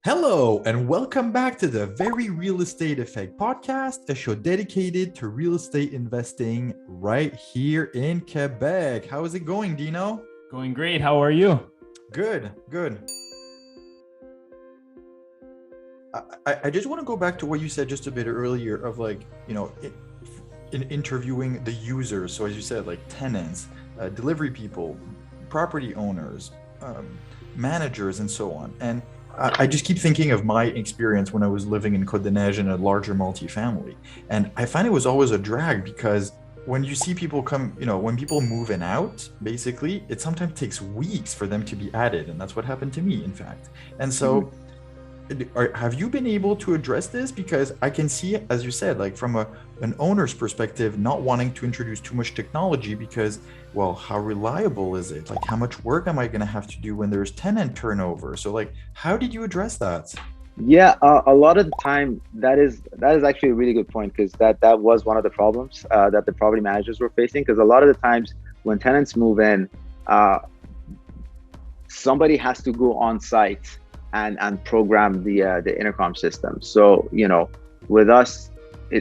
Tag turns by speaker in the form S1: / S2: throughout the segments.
S1: Hello, and welcome back to the Very Real Estate Effect podcast, a show dedicated to real estate investing right here in Quebec. How is it going, Dino?
S2: Going great. How are you?
S1: Good, good. I just want to go back to what you said just a bit earlier of in interviewing the users. So as you said, like tenants, delivery people, property owners, managers, and so on. And I just keep thinking of my experience when I was living in Côte des Neiges in a larger multifamily. And I find it was always a drag because when you see people come, when people move in out, basically, it sometimes takes weeks for them to be added. And that's what happened to me, in fact. And so have you been able to address this? Because I can see, as you said, like from an owner's perspective, not wanting to introduce too much technology because, well, how reliable is it? Like, how much work am I going to have to do when there's tenant turnover? So, like, how did you address that?
S3: Yeah, a lot of the time that is actually a really good point because that was one of the problems that the property managers were facing. Because a lot of the times when tenants move in, somebody has to go on site and program the intercom system. So with us,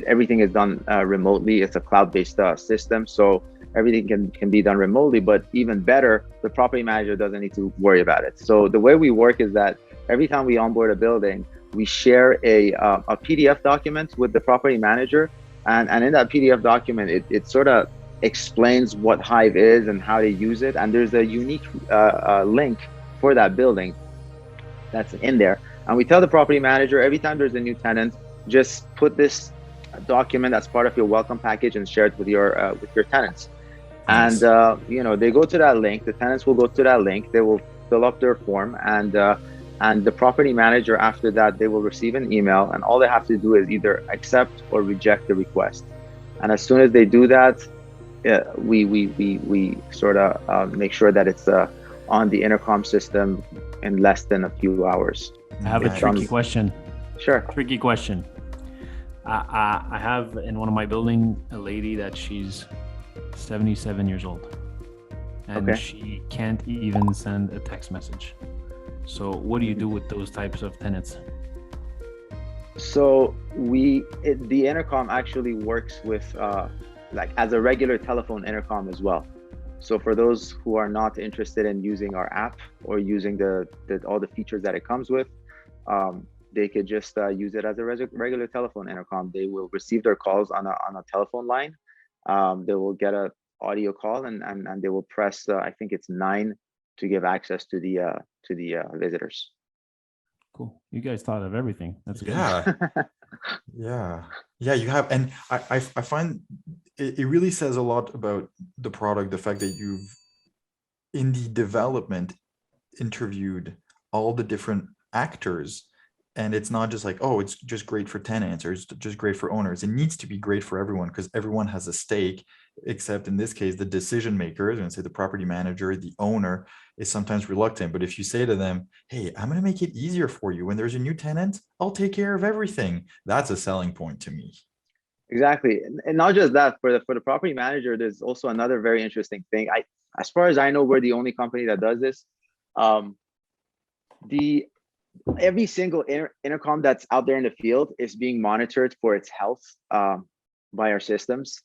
S3: everything is done remotely. It's a cloud-based system, so everything can be done remotely. But even better, the property manager doesn't need to worry about it. So the way we work is that every time we onboard a building, we share a PDF document with the property manager, and in that PDF document, it sort of explains what Hive is and how to use it, and there's a unique link for that building that's in there. And we tell the property manager every time there's a new tenant, just put this document as part of your welcome package and share it with your tenants.
S1: Nice.
S3: And they go to that link. The tenants will go to that link. They will fill up their form, and the property manager after that, they will receive an email, and all they have to do is either accept or reject the request. And as soon as they do that, we sort of make sure that it's on the intercom system in less than a few hours.
S2: I have a tricky question.
S3: Sure.
S2: Tricky question. I have in one of my building a lady that she's 77 years old, and
S3: Okay.
S2: she can't even send a text message. So what do you do with those types of tenants?
S3: So the intercom actually works with like as a regular telephone intercom as well. So for those who are not interested in using our app or using all the features that it comes with, they could just use it as a regular telephone intercom. They will receive their calls on a telephone line. They will get a audio call, and they will press I think it's 9 to give access to the visitors.
S2: Cool. You guys thought of everything. That's good.
S1: Yeah. Yeah, you have. And I find it really says a lot about the product, the fact that you've, in the development, interviewed all the different actors. And it's not just like, oh, it's just great for tenants or it's just great for owners. It needs to be great for everyone because everyone has a stake, except in this case, the decision makers, and say the property manager, the owner is sometimes reluctant. But if you say to them, hey, I'm going to make it easier for you. When there's a new tenant, I'll take care of everything. That's a selling point to me.
S3: Exactly, and not just that. For the property manager, there's also another very interesting thing. As far as I know, we're the only company that does this. The Every single intercom that's out there in the field is being monitored for its health by our systems.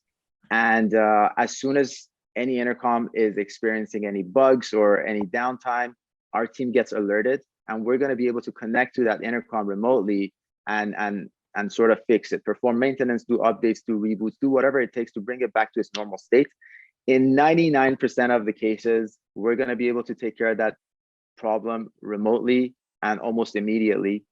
S3: And as soon as any intercom is experiencing any bugs or any downtime, our team gets alerted, and we're going to be able to connect to that intercom remotely and sort of fix it, perform maintenance, do updates, do reboots, do whatever it takes to bring it back to its normal state. In 99% of the cases, we're going to be able to take care of that problem remotely and almost immediately.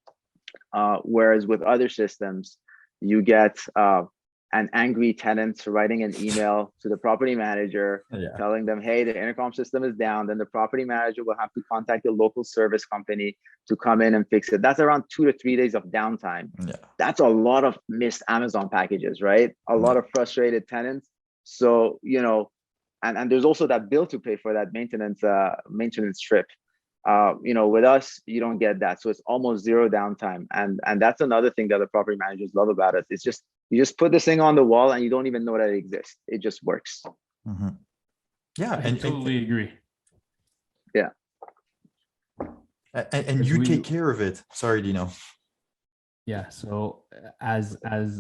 S3: Whereas with other systems, you get an angry tenant writing an email to the property manager,
S1: Yeah.
S3: telling them, hey, the intercom system is down. Then the property manager will have to contact the local service company to come in and fix it. That's around 2 to 3 days of downtime.
S1: Yeah.
S3: That's a lot of missed Amazon packages, right? A lot of frustrated tenants. So, and there's also that bill to pay for that maintenance trip. With us, you don't get that. So it's almost zero downtime. And that's another thing that the property managers love about us. It's just, you just put this thing on the wall and you don't even know that it exists. It just works.
S1: Yeah.
S2: I totally agree.
S3: Yeah.
S1: And
S2: Because
S1: you
S2: we,
S1: take care of it. Sorry, Dino.
S2: yeah. So as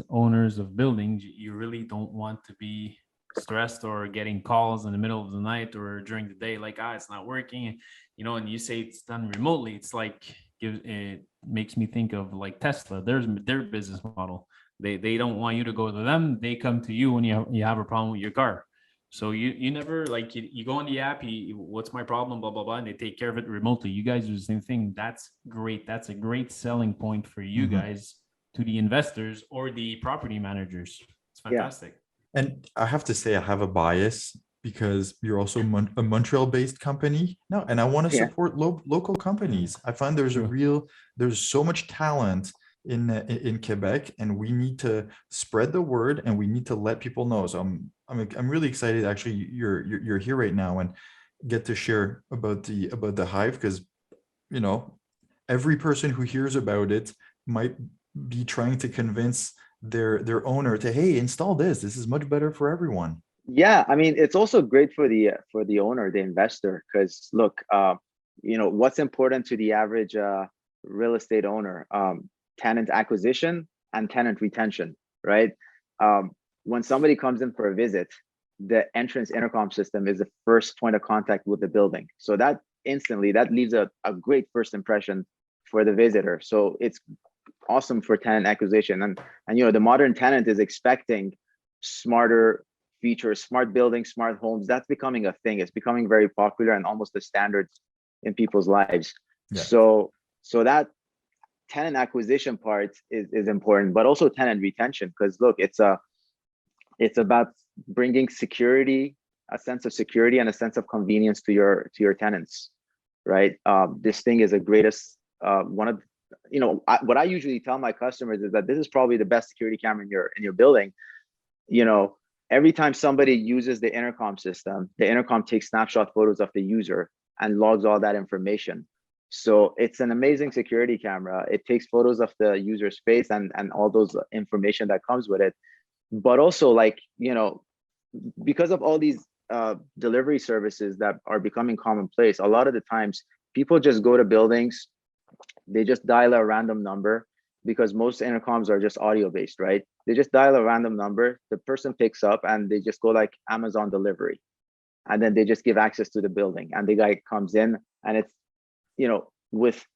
S2: owners of buildings, you really don't want to be stressed or getting calls in the middle of the night or during the day, like, it's not working, and you say it's done remotely. It's like, it makes me think of like Tesla. There's their business model. They don't want you to go to them. They come to you when you have a problem with your car. So you never, like, you go on the app, what's my problem, blah blah blah, and they take care of it remotely. You guys do the same thing. That's great. That's a great selling point for you
S1: Mhm.
S2: guys to the investors or the property managers. It's
S3: Yeah,
S2: fantastic.
S1: And I have to say, I have a bias because you're also a Montreal-based company. No, and I want to
S3: yeah,
S1: support local companies. I find
S2: True.
S1: there's so much talent in Quebec, and we need to spread the word, and we need to let people know. So I'm really excited. Actually, you're here right now and get to share about the Hive, because you know every person who hears about it might be trying to convince their owner to, hey, install this. This is much better for everyone.
S3: yeah. I mean, it's also great for the owner, the investor, because look, what's important to the average real estate owner: tenant acquisition and tenant retention, right? Um, when somebody comes in for a visit, the entrance intercom system is the first point of contact with the building. So that instantly, that leaves a great first impression for the visitor. So it's awesome for tenant acquisition. And the modern tenant is expecting smarter features, smart buildings, smart homes. That's becoming a thing. It's becoming very popular and almost the standards in people's lives.
S1: Yeah.
S3: So that tenant acquisition part is important, but also tenant retention, because look, it's about bringing security, a sense of security and a sense of convenience to your tenants, right? This thing is the greatest, one of, what I usually tell my customers is that this is probably the best security camera in your building. you know every time somebody uses the intercom system, the intercom takes snapshot photos of the user and logs all that information. So it's an amazing security camera. It takes photos of the user's face and all those information that comes with it. But also, like, because of all these delivery services that are becoming commonplace, a lot of the times people just go to buildings, they just dial a random number, because most intercoms are just audio based, right? They just dial a random number, the person picks up, and they just go like Amazon delivery, and then they just give access to the building, and the guy comes in, and it's, with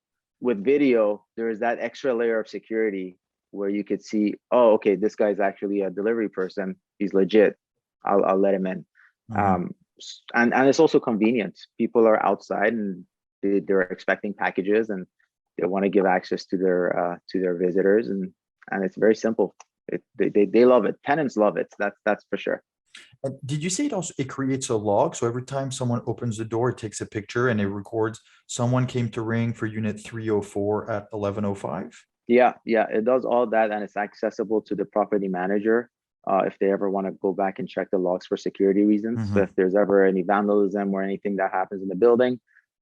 S3: video, there is that extra layer of security where you could see, oh, okay, this guy's actually a delivery person, he's legit, I'll let him in.
S1: Mhm.
S3: And it's also convenient. People are outside and they're expecting packages, and they want to give access to their visitors, and it's very simple. They love it. Tenants love it. That's for sure.
S1: And did you say it creates a log? So every time someone opens the door, it takes a picture and it records someone came to ring for unit 304 at 11:05?
S3: Yeah, it does all that, and it's accessible to the property manager if they ever want to go back and check the logs for security reasons. So
S1: Mhm.
S3: if there's ever any vandalism or anything that happens in the building,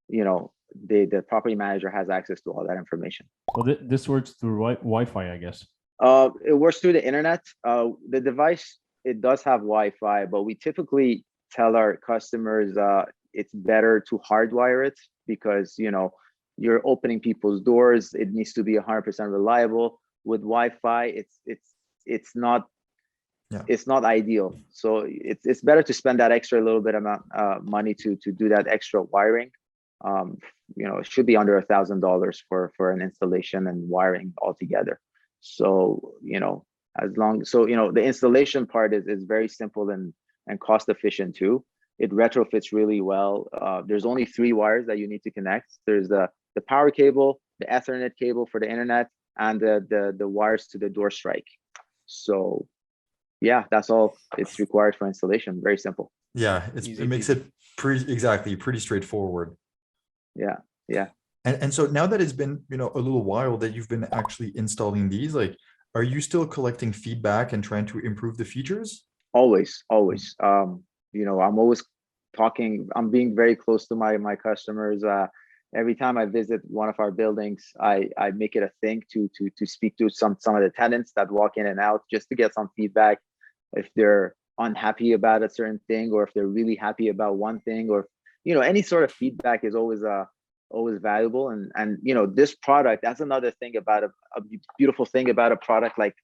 S3: the property manager has access to all that information.
S2: So this works through Wi-Fi, I guess.
S3: It works through the internet. The device, it does have Wi-Fi, but we typically tell our customers it's better to hardwire it, because you're opening people's doors. It needs to be 100% reliable. With Wi-Fi, it's not
S1: Yeah.
S3: it's not ideal. So it's better to spend that extra little bit amount money to do that extra wiring. Um, it should be under $1,000 for an installation and wiring altogether. So the installation part is very simple and cost efficient too. It retrofits really well. There's only 3 wires that you need to connect. There's the power cable, the Ethernet cable for the internet, and the wires to the door strike. So yeah, that's all it's required for installation. Very simple.
S1: Yeah, it
S2: Easy
S1: makes
S2: peasy.
S1: it pretty straightforward.
S3: Yeah, yeah.
S1: And so now that it's been, a little while that you've been actually installing these, like, are you still collecting feedback and trying to improve the features?
S3: Always. I'm always talking. I'm being very close to my customers. Every time I visit one of our buildings, I make it a thing to speak to some of the tenants that walk in and out, just to get some feedback. If they're unhappy about a certain thing, or if they're really happy about one thing, or any sort of feedback is always always valuable. And you know, this product, that's another thing about a beautiful thing about a product like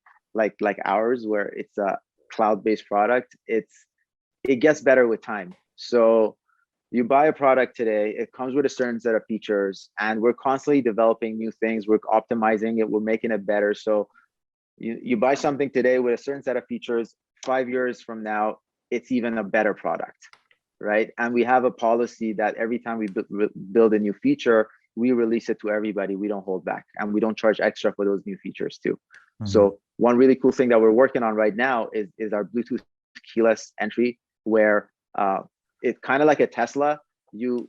S3: ours, where it's a cloud-based product. It gets better with time. So you buy a product today, it comes with a certain set of features, and we're constantly developing new things. We're optimizing it, we're making it better. So you buy something today with a certain set of features, 5 years from now, it's even a better product, right? And we have a policy that every time we build a new feature, we release it to everybody. We don't hold back, and we don't charge extra for those new features too. So one really cool thing that we're working on right now is our Bluetooth keyless entry, where it's kind of like a Tesla.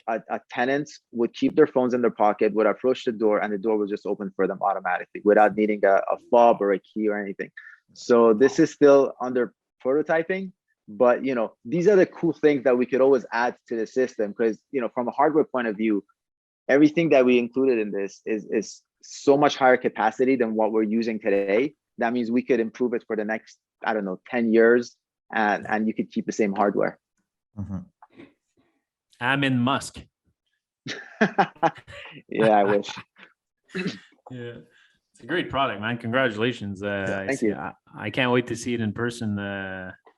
S3: A tenant would keep their phones in their pocket, would approach the door, and the door would just open for them automatically without needing a fob or a key or anything. So this is still under prototyping, but you know, these are the cool things that we could always add to the system, because you know, from a hardware point of view, everything that we included in this is so much higher capacity than what we're using today. That means we could improve it for the next, I don't know, 10 years, and you could keep the same hardware.
S2: AMIN Musk.
S3: Yeah, I wish.
S2: Yeah, it's a great product, man. Congratulations.
S3: Thank you.
S2: I can't wait to see it in person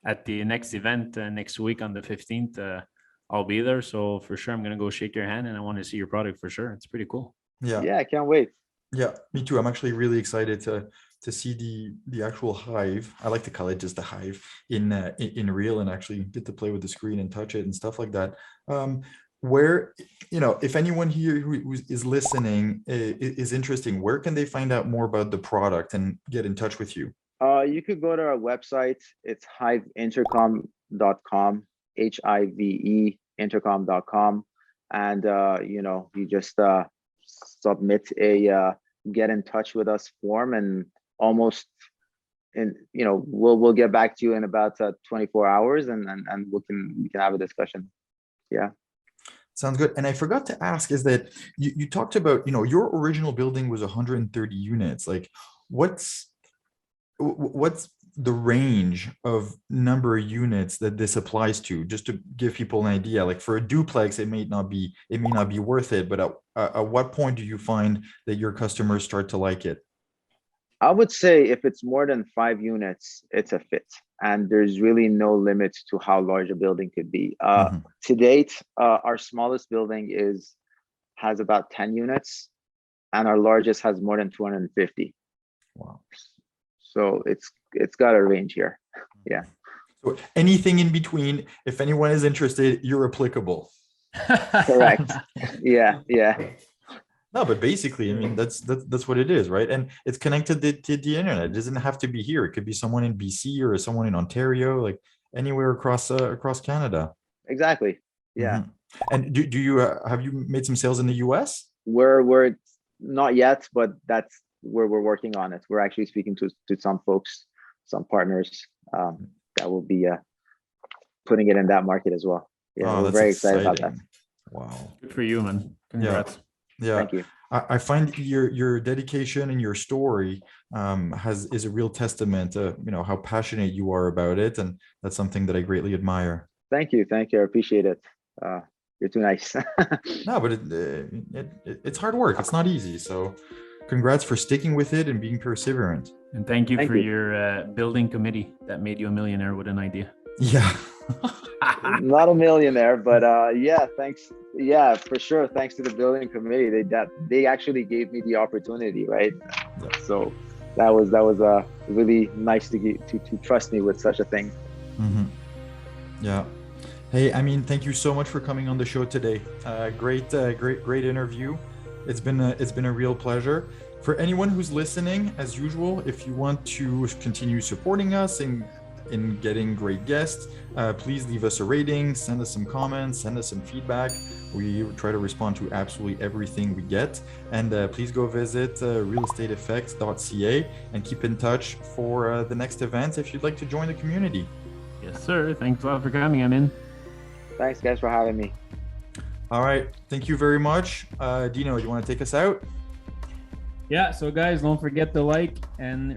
S2: at the next event next week on the 15th. I'll be there, so for sure I'm gonna go shake your hand, and I want to see your product for sure. It's pretty cool.
S3: Yeah, I can't wait.
S1: Yeah, me too. I'm actually really excited to see the actual Hive. I like to call it just the Hive in real, and actually get to play with the screen and touch it and stuff like that. Where, you know, if anyone here who is listening is interesting, where can they find out more about the product and get in touch with you?
S3: You could go to our website. It's hiveintercom.com, HIVE intercom.com, and you know, you just submit a get in touch with us form, and almost, and you know, we'll get back to you in about 24 hours, and we can have a discussion. Yeah,
S1: sounds good. And I forgot to ask, is that you talked about, you know, your original building was 130 units. Like, what's the range of number of units that this applies to, just to give people an idea? Like for a duplex, it may not be worth it, but at what point do you find that your customers start to like it?
S3: I would say if it's more than 5 units, it's a fit, and there's really no limit to how large a building could be. To date, our smallest building has about 10 units, and our largest has more than 250.
S1: Wow.
S3: So it's got a range here. Yeah.
S1: So anything in between, if anyone is interested, you're applicable.
S3: Correct. Yeah.
S1: No, but basically, I mean, that's what it is, right? And it's connected to the internet. It doesn't have to be here. It could be someone in BC or someone in Ontario, like anywhere across Canada.
S3: Exactly. Yeah.
S1: And do you have you made some sales in the US?
S3: We're not yet, but that's where we're working on it. We're actually speaking to some folks, some partners that will be putting it in that market as well. Yeah, we're very excited about that.
S1: Wow.
S2: Good for you, man. Congrats.
S1: Yeah.
S3: Thank you.
S1: I find your dedication and your story is a real testament to, you know, how passionate you are about it, and that's something that I greatly admire.
S3: Thank you. I appreciate it. You're too nice.
S1: No, but it's hard work. It's not easy. So congrats for sticking with it and being perseverant.
S2: And thank you for your building committee that made you a millionaire with an idea.
S1: Yeah.
S3: Not a millionaire, but yeah, thanks. Yeah, for sure. Thanks to the building committee. They actually gave me the opportunity, right?
S1: Yeah.
S3: So that was really nice to trust me with such a thing.
S1: Yeah. Hey, I mean, thank you so much for coming on the show today. Great interview. It's been a real pleasure. For anyone who's listening, as usual, if you want to continue supporting us and in getting great guests, please leave us a rating, send us some comments, send us some feedback. We try to respond to absolutely everything we get. And please go visit realestateeffects.ca and keep in touch for the next events if you'd like to join the community.
S2: Yes, sir. Thanks a lot for coming. I'm in.
S3: Thanks, guys, for having me.
S1: All right. Thank you very much. Dino, you want to take us out?
S2: Yeah, so guys, don't forget to like and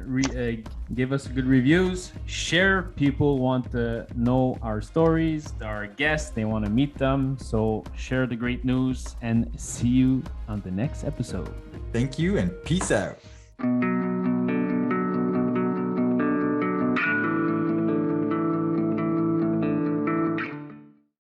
S2: give us good reviews. Share. People want to know our stories, our guests, they want to meet them. So share the great news and see you on the next episode.
S1: Thank you and peace out.